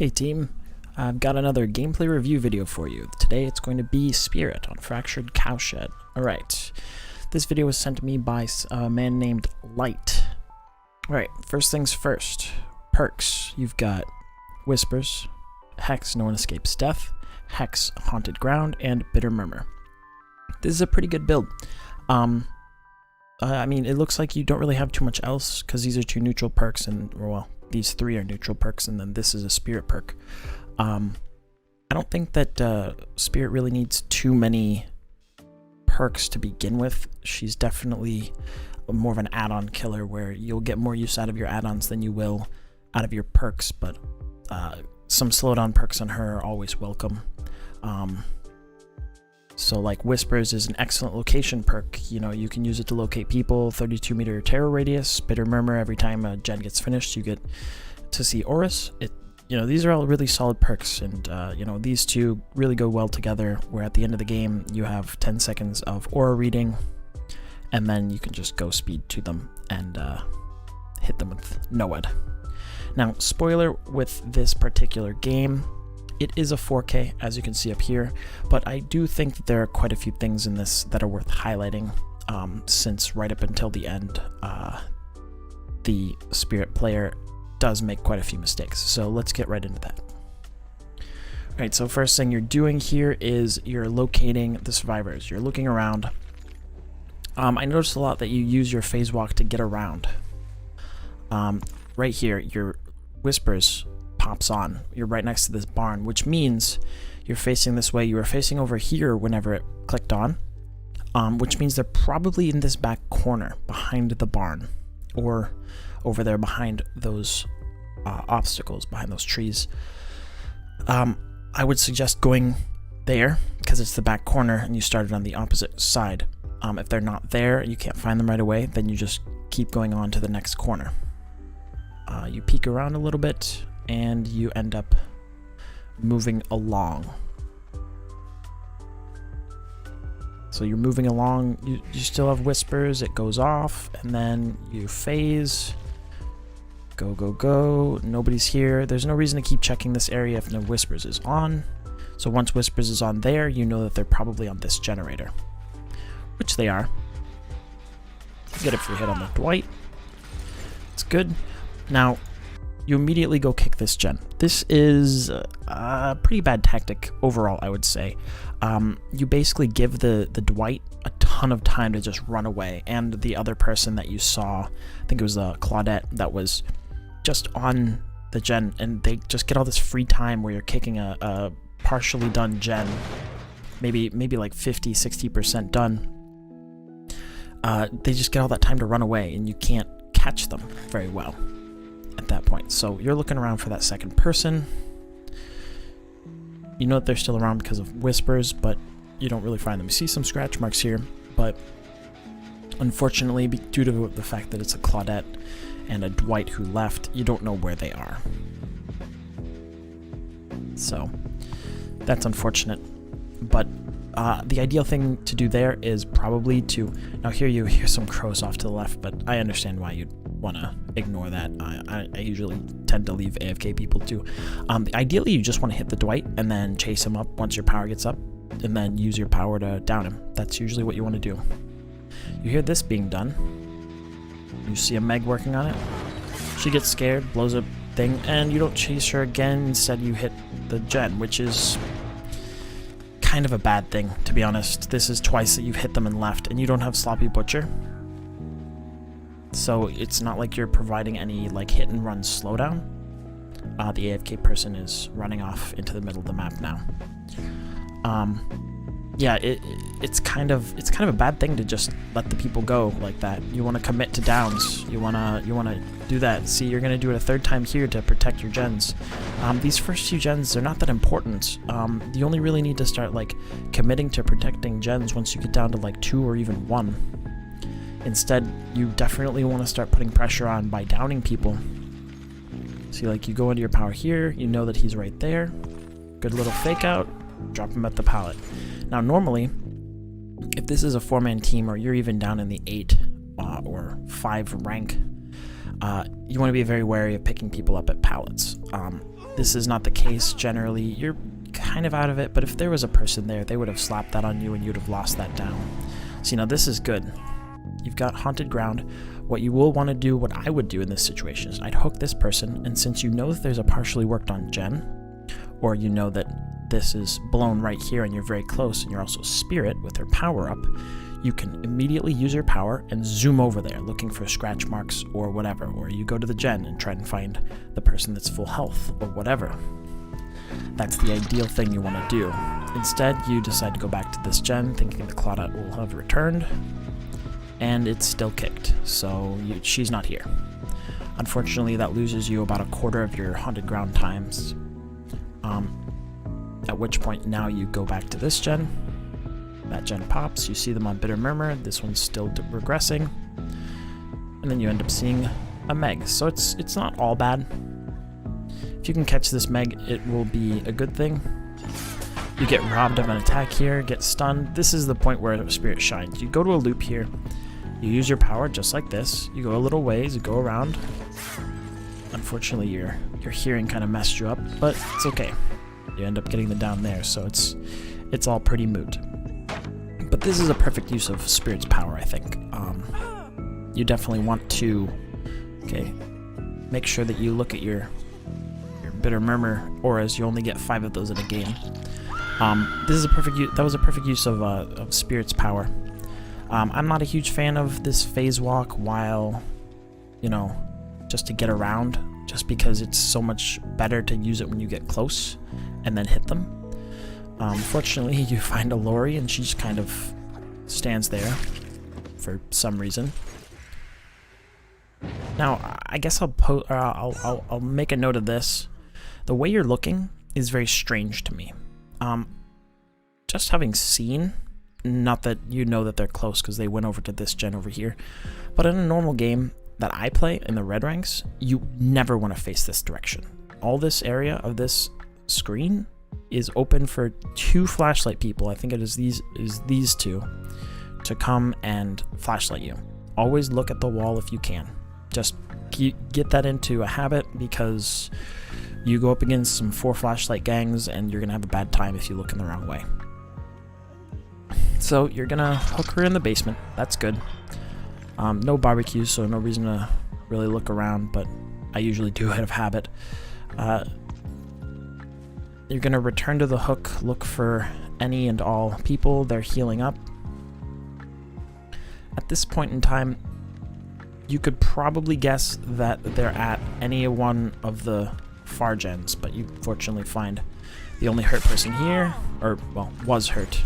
Hey team, I've got another gameplay review video for you. Today it's going to be Spirit on Fractured Cowshed. Alright, this video was sent to me by a man named LitE. Alright, first things first. Perks. You've got Whispers, Hex, No One Escapes Death, Hex, Haunted Ground, and Bitter Murmur. This is a pretty good build. I mean, it looks like you don't really have too much else, because these are two neutral perks, and, well, these three are neutral perks, and then this is a Spirit perk. I don't think that Spirit really needs too many perks to begin with. She's definitely more of an add-on killer, where you'll get more use out of your add-ons than you will out of your perks, but some slowdown perks on her are always welcome. So like Whispers is an excellent location perk. You know, you can use it to locate people, 32-meter terror radius. Bitter Murmur, every time a gen gets finished, you get to see Auras. You know, these are all really solid perks, and you know, these two really go well together, where at the end of the game you have 10 seconds of aura reading, and then you can just go speed to them and hit them with NOED. Now, spoiler with this particular game, it is a 4K, as you can see up here, but I do think that there are quite a few things in this that are worth highlighting, since right up until the end, the Spirit player does make quite a few mistakes. So let's get right into that. Alright, so first thing you're doing here is you're locating the survivors. You're looking around. I noticed a lot that you use your phase walk to get around. Right here, your Whispers pops on. You're right next to this barn, which means you're facing this way. You were facing over here whenever it clicked on, which means they're probably in this back corner behind the barn, or over there behind those obstacles, behind those trees. I would suggest going there because it's the back corner and you started on the opposite side. If they're not there, you can't find them right away, then you just keep going on to the next corner. You peek around a little bit and you end up moving along. So you're moving along, you still have Whispers, it goes off, and then you phase, go, go, go, nobody's here. There's no reason to keep checking this area if no Whispers is on. So once Whispers is on there, you know that they're probably on this generator, which they are. Get a free hit on the Dwight. It's good. Now, you immediately go kick this gen. This is a pretty bad tactic overall, I would say. You basically give the Dwight a ton of time to just run away, and the other person that you saw, I think it was Claudette, that was just on the gen, and they just get all this free time where you're kicking a partially done gen, maybe like 50-60% done. They just get all that time to run away, and you can't catch them very well at that point. So you're looking around for that second person. You know that they're still around because of Whispers, but you don't really find them. You see some scratch marks here, but unfortunately, due to the fact that it's a Claudette and a Dwight who left, you don't know where they are. So that's unfortunate. But the ideal thing to do there is probably to... Now here you hear some crows off to the left, but I understand why you'd want to ignore that. I usually tend to leave AFK people too. Ideally, you just want to hit the Dwight and then chase him up once your power gets up, and then use your power to down him. That's usually what you want to do. You hear this being done. You see a Meg working on it. She gets scared, blows up thing, and you don't chase her again. Instead, you hit the gen, which is kind of a bad thing, to be honest. This is twice that you've hit them and left, and you don't have Sloppy Butcher. So it's not like you're providing any like hit and run slowdown. The AFK person is running off into the middle of the map now. Yeah, it's kind of a bad thing to just let the people go like that. You want to commit to downs. You wanna do that. See, you're gonna do it a third time here to protect your gens. These first few gens, they're not that important. You only really need to start like committing to protecting gens once you get down to like 2 or even 1. Instead, you definitely want to start putting pressure on by downing people. See, like you go into your power here, you know that he's right there. Good little fake out, drop him at the pallet. Now normally, if this is a 4-man team or you're even down in the 8 or 5 rank, you want to be very wary of picking people up at pallets. this is not the case generally. You're kind of out of it, but if there was a person there, they would have slapped that on you and you'd have lost that down. So, you know, this is good. You've got haunted ground. What you will want to do, what I would do in this situation, is I'd hook this person, and since you know that there's a partially worked on gen, or you know that this is blown right here and you're very close and you're also spirit with her power up, you can immediately use your power and zoom over there looking for scratch marks or whatever, or you go to the gen and try and find the person that's full health or whatever. That's the ideal thing you want to do. Instead, you decide to go back to this gen thinking the Claudette will have returned, and it's still kicked, so she's not here. Unfortunately, that loses you about a quarter of your haunted ground times, at which point now you go back to this gen. That gen pops, you see them on Bitter Murmur, this one's still regressing, and then you end up seeing a Meg, so it's not all bad. If you can catch this Meg, it will be a good thing. You get robbed of an attack here, get stunned. This is the point where Spirit shines. You go to a loop here, you use your power just like this, you go a little ways, you go around. Unfortunately, your hearing kind of messed you up, but it's okay. You end up getting the down there, so it's all pretty moot. But this is a perfect use of Spirit's power, I think. You definitely want to, make sure that you look at your Bitter Murmur auras. You only get 5 of those in a game. This is a perfect that was a perfect use of Spirit's power. I'm not a huge fan of this phase walk while, you know, just to get around, just because it's so much better to use it when you get close and then hit them. Fortunately, you find a Lori and she just kind of stands there for some reason. Now, I guess I'll make a note of this. The way you're looking is very strange to me. Just having seen, not that you know that they're close because they went over to this gen over here, but in a normal game that I play in the red ranks, you never want to face this direction. All this area of this screen is open for 2 flashlight people. I think it is these two to come and flashlight you. Always look at the wall if you can. Just get that into a habit, because you go up against some 4 flashlight gangs and you're gonna have a bad time if you look in the wrong way. So you're gonna hook her in the basement. That's good. No barbecues, so no reason to really look around, but I usually do out of habit. You're gonna return to the hook, look for any and all people. They're healing up. At this point in time, you could probably guess that they're at any one of the far gens, but you fortunately find the only hurt person here, or, well, was hurt.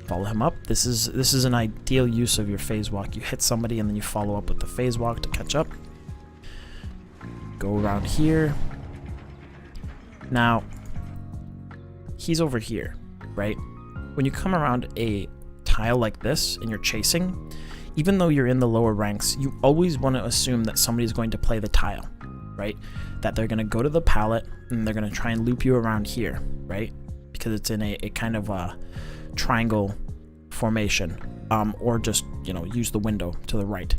Follow him up. This is an ideal use of your phase walk. You hit somebody and then you follow up with the phase walk to catch up. Go around here. Now, he's over here, right? When you come around a tile like this and you're chasing, even though you're in the lower ranks, you always want to assume that somebody's going to play the tile, right? That they're going to go to the pallet and they're going to try and loop you around here, right? Because it's in a kind of a triangle formation, or just, you know, use the window to the right.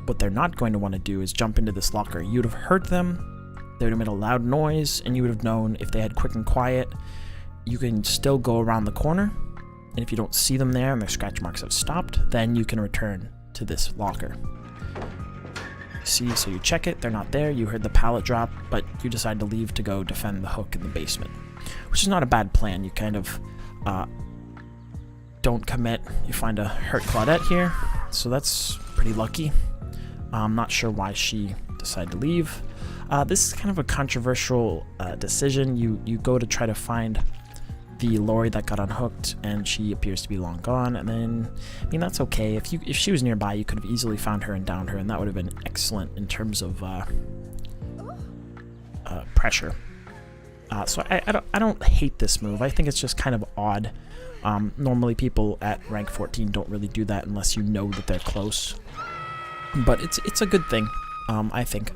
What they're not going to want to do is jump into this locker. You'd have heard them, they would have made a loud noise, and you would have known if they had quick and quiet. You can still go around the corner, and if you don't see them there and their scratch marks have stopped, then you can return to this locker. See, so you check it, they're not there, you heard the pallet drop, but you decide to leave to go defend the hook in the basement, which is not a bad plan. You kind of don't commit. You find a hurt Claudette here, so that's pretty lucky. I'm not sure why she decided to leave. This is kind of a controversial decision. You go to try to find the Lori that got unhooked, and she appears to be long gone, and then, I mean, that's okay. If she was nearby, you could have easily found her and downed her, and that would have been excellent in terms of pressure. So I don't hate this move. I think it's just kind of odd. Normally people at rank 14 don't really do that unless you know that they're close. But it's a good thing, I think.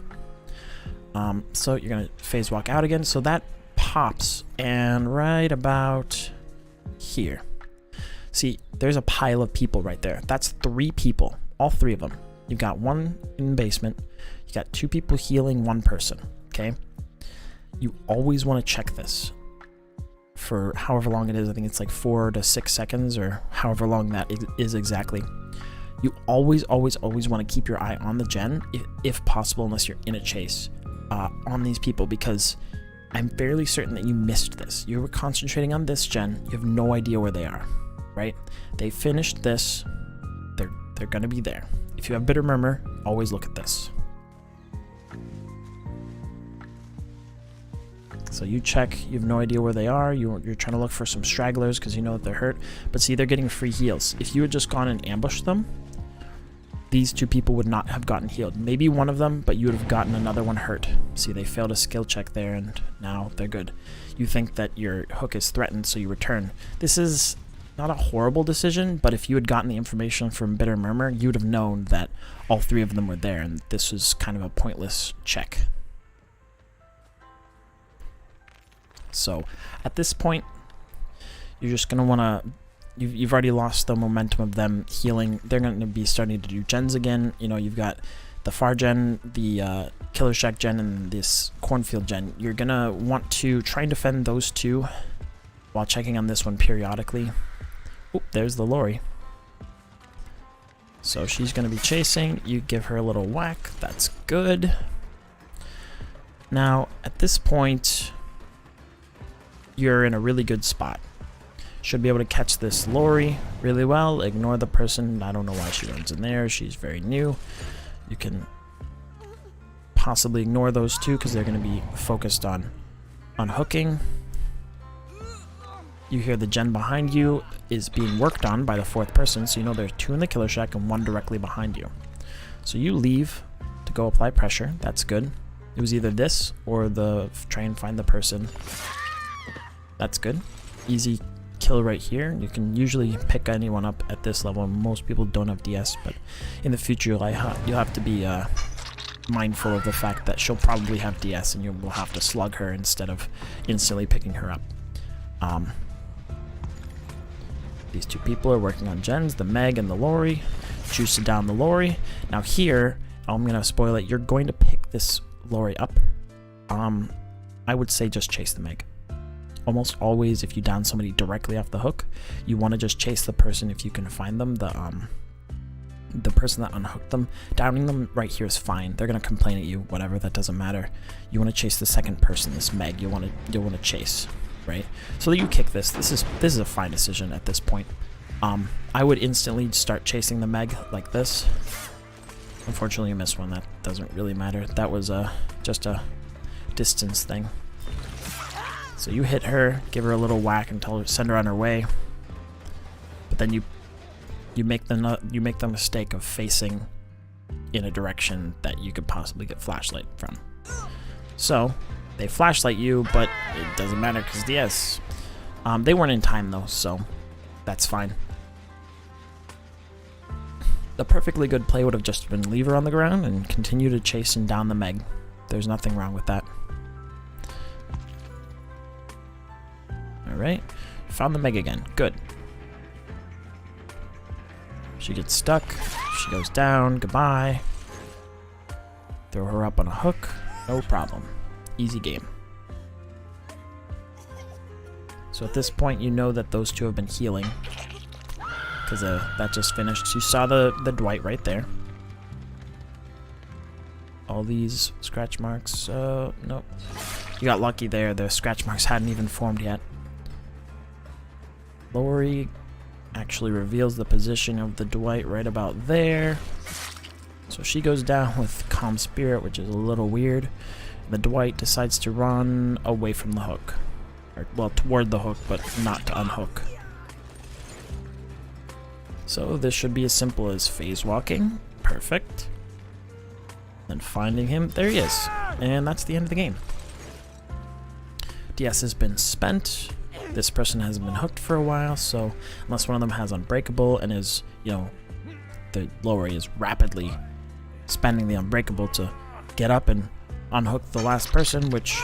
So you're gonna phase walk out again. So that pops, and right about here. See, there's a pile of people right there. That's 3 people, all 3 of them. You've got one in the basement. You You got 2 people healing 1 person, okay? You always want to check this for however long it is. I think it's like 4 to 6 seconds or however long that is exactly. You always want to keep your eye on the gen, if possible, unless you're in a chase, on these people, because I'm fairly certain that you missed this. You were concentrating on this gen, you have no idea where they are, right? They finished this, they're gonna be there. If you have Bitter Murmur, always look at this. So you check, you have no idea where they are, you're trying to look for some stragglers because you know that they're hurt, but see, they're getting free heals. If you had just gone and ambushed them, these 2 people would not have gotten healed. Maybe one of them, but you would have gotten another one hurt. See, they failed a skill check there, and now they're good. You think that your hook is threatened, so you return. This is not a horrible decision, but if you had gotten the information from Bitter Murmur, you would have known that all 3 of them were there, and this was kind of a pointless check. So, at this point, you're just going to want to... You've already lost the momentum of them healing. They're going to be starting to do gens again. You know, you've got the Far gen, the Killer Shack gen, and this Cornfield gen. You're going to want to try and defend those 2 while checking on this one periodically. Oop, there's the Lori. So she's going to be chasing. You give her a little whack. That's good. Now, at this point, you're in a really good spot. Should be able to catch this Lori really well. Ignore the person. I don't know why she runs in there. She's very new. You can possibly ignore those 2 because they're going to be focused on hooking. You hear the gen behind you is being worked on by the 4th person, so you know there's 2 in the Killer Shack and 1 directly behind you. So you leave to go apply pressure. That's good. It was either this or the try and find the person. That's good. Easy kill right here. You can usually pick anyone up at this level. Most people don't have DS, but in the future you'll have to be mindful of the fact that she'll probably have DS and you will have to slug her instead of instantly picking her up. These 2 people are working on gens, the Meg and the Lori. Juiced down the Lori. Now here, I'm going to spoil it, you're going to pick this Lori up. I would say just chase the Meg. Almost always, if you down somebody directly off the hook, you want to just chase the person if you can find them. The person that unhooked them, downing them right here is fine. They're gonna complain at you, whatever. That doesn't matter. You want to chase the 2nd person, this Meg. You'll want to chase, right? So you kick this. This is a fine decision at this point. I would instantly start chasing the Meg like this. Unfortunately, you missed one. That doesn't really matter. That was just a distance thing. So you hit her, give her a little whack and send her on her way. But then you make the mistake of facing in a direction that you could possibly get flashlight from. So they flashlight you, but it doesn't matter because DS. They weren't in time though, so that's fine. The perfectly good play would have just been leave her on the ground and continue to chase and down the Meg. There's nothing wrong with that. Alright, found the Meg again. Good. She gets stuck. She goes down. Goodbye. Throw her up on a hook. No problem. Easy game. So at this point, you know that those 2 have been healing. Because that just finished. You saw the Dwight right there. All these scratch marks. Nope. You got lucky there. The scratch marks hadn't even formed yet. Lori actually reveals the position of the Dwight right about there. So she goes down with Calm Spirit, which is a little weird. The Dwight decides to run away from the hook. Or, well, toward the hook, but not to unhook. So this should be as simple as phase walking. Perfect. Then finding him. There he is. And that's the end of the game. DS has been spent. This person hasn't been hooked for a while, so unless one of them has Unbreakable and is, you know, the Lori is rapidly spending the Unbreakable to get up and unhook the last person, which,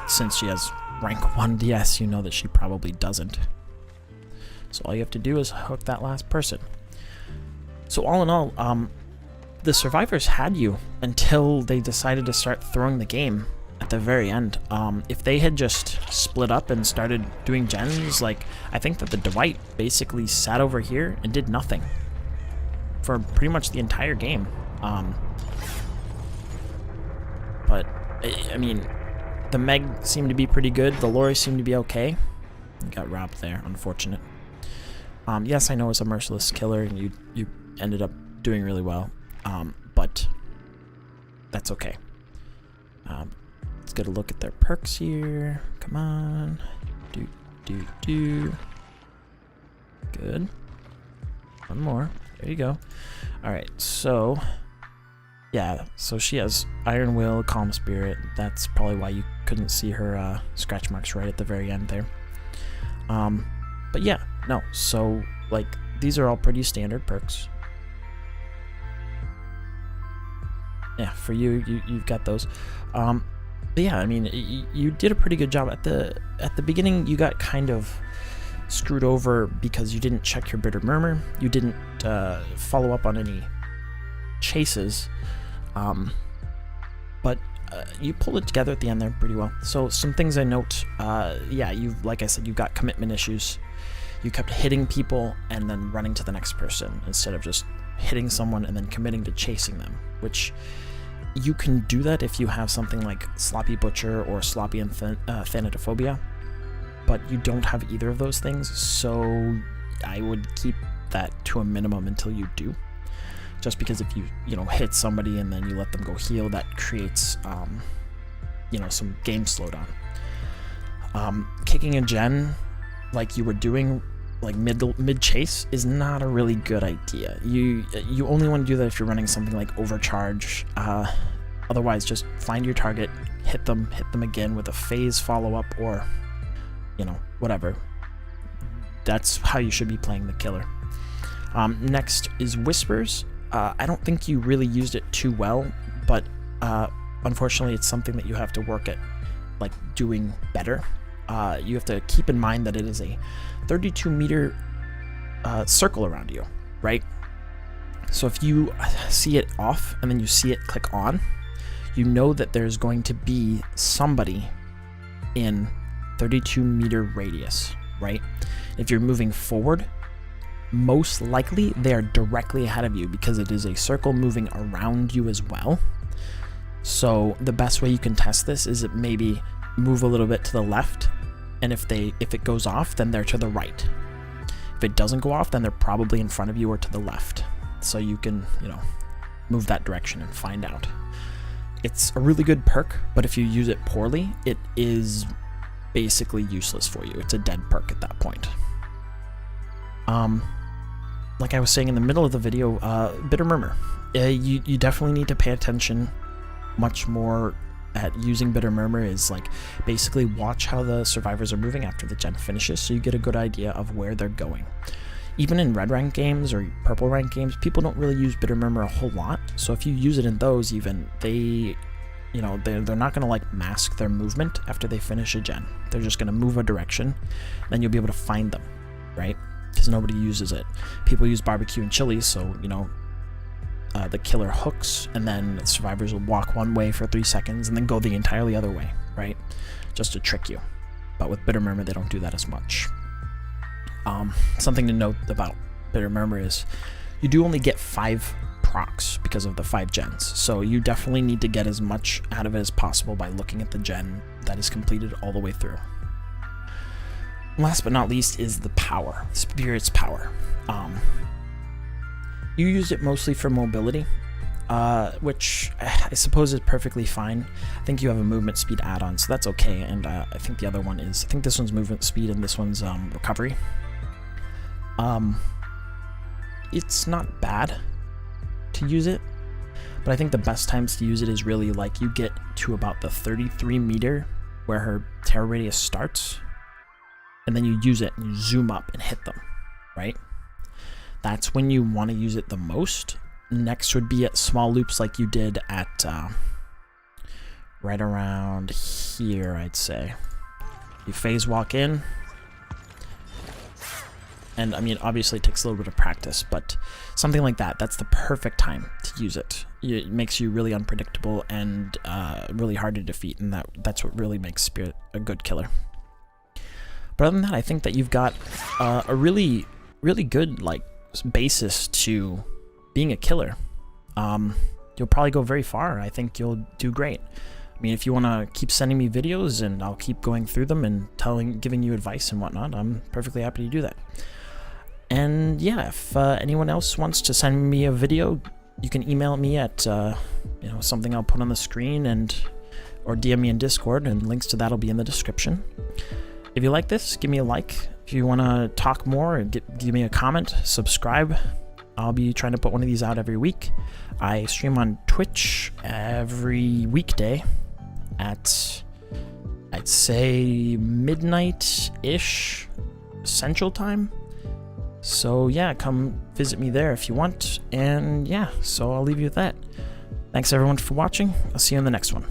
since she has rank 1 DS, you know that she probably doesn't. So all you have to do is hook that last person. So all in all, the survivors had you until they decided to start throwing the game at the very end. If they had just split up and started doing gens, like, I think that the Dwight basically sat over here and did nothing for pretty much the entire game. But, I mean, the Meg seemed to be pretty good. The Lori seemed to be okay. You got robbed there, unfortunate. Yes, I know it's a merciless killer, and you ended up doing really well. But that's okay. Let's get a look at their perks here. Come on. Do. Good. One more. There you go. Alright, so... yeah, so she has Iron Will, Calm Spirit. That's probably why you couldn't see her scratch marks right at the very end there. But yeah, no. So, like, these are all pretty standard perks. Yeah, for you've got those. But yeah, I mean, you did a pretty good job at the beginning. You got kind of screwed over because you didn't check your Bitter Murmur. You didn't follow up on any chases. But you pulled it together at the end there pretty well. So some things I note, yeah, like I said, you've got commitment issues. You kept hitting people and then running to the next person instead of just hitting someone and then committing to chasing them, which you can do that if you have something like Sloppy Butcher or Sloppy and Thanatophobia, but you don't have either of those things, so I would keep that to a minimum until you do. Just because if you hit somebody and then you let them go heal, that creates some game slowdown. Kicking a gen like you were doing, like mid chase, is not a really good idea. You only want to do that if you're running something like Overcharge. Otherwise, just find your target, hit them again with a phase follow up, or whatever. That's how you should be playing the killer. Next is Whispers. I don't think you really used it too well, but unfortunately it's something that you have to work at, like, doing better. You have to keep in mind that it is a 32 meter circle around you, right? So if you see it off and then you see it click on, you know that there's going to be somebody in 32 meter radius, right? If you're moving forward, most likely they are directly ahead of you because it is a circle moving around you as well. So the best way you can test this is it maybe move a little bit to the left, and if it goes off, then they're to the right. If it doesn't go off, then they're probably in front of you or to the left. So you can, move that direction and find out. It's a really good perk, but if you use it poorly, it is basically useless for you. It's a dead perk at that point. Like I was saying in the middle of the video, Bitter Murmur. You definitely need to pay attention much more at using Bitter Murmur. Is like basically watch how the survivors are moving after the gen finishes, so you get a good idea of where they're going. Even in red rank games or purple rank games, people don't really use Bitter Murmur a whole lot. So if you use it in those, even they're not gonna like mask their movement after they finish a gen. They're just gonna move a direction, then you'll be able to find them, right? Because nobody uses it. People use barbecue and chili, so the killer hooks, and then the survivors will walk one way for 3 seconds and then go the entirely other way, right? Just to trick you. But with Bitter Murmur, they don't do that as much. Something to note about Bitter Murmur is you do only get 5 procs because of the 5 gens, so you definitely need to get as much out of it as possible by looking at the gen that is completed all the way through. Last but not least is the power, Spirit's power. You used it mostly for mobility, which I suppose is perfectly fine. I think you have a movement speed add-on, so that's okay, and I think the other one is, I think this one's movement speed and this one's recovery. It's not bad to use it, but I think the best times to use it is really like you get to about the 33 meter where her terror radius starts, and then you use it and you zoom up and hit them, right? That's when you want to use it the most. Next would be at small loops like you did at right around here, I'd say. You phase walk in, And I mean, obviously it takes a little bit of practice, but something like that, that's the perfect time to use it. It makes you really unpredictable and really hard to defeat, and that's what really makes Spirit a good killer. But other than that, I think that you've got a really, really good like basis to being a killer. You'll probably go very far. I think you'll do great. I mean, if you want to keep sending me videos and I'll keep going through them and giving you advice and whatnot, I'm perfectly happy to do that. And yeah, if anyone else wants to send me a video, you can email me at something I'll put on the screen, or DM me in Discord, and links to that'll be in the description. If you like this, give me a like. If you want to talk more, give me a comment, subscribe. I'll be trying to put one of these out every week. I stream on Twitch every weekday at, I'd say, midnight-ish Central Time. So yeah, come visit me there if you want. And yeah, so I'll leave you with that. Thanks everyone for watching. I'll see you in the next one.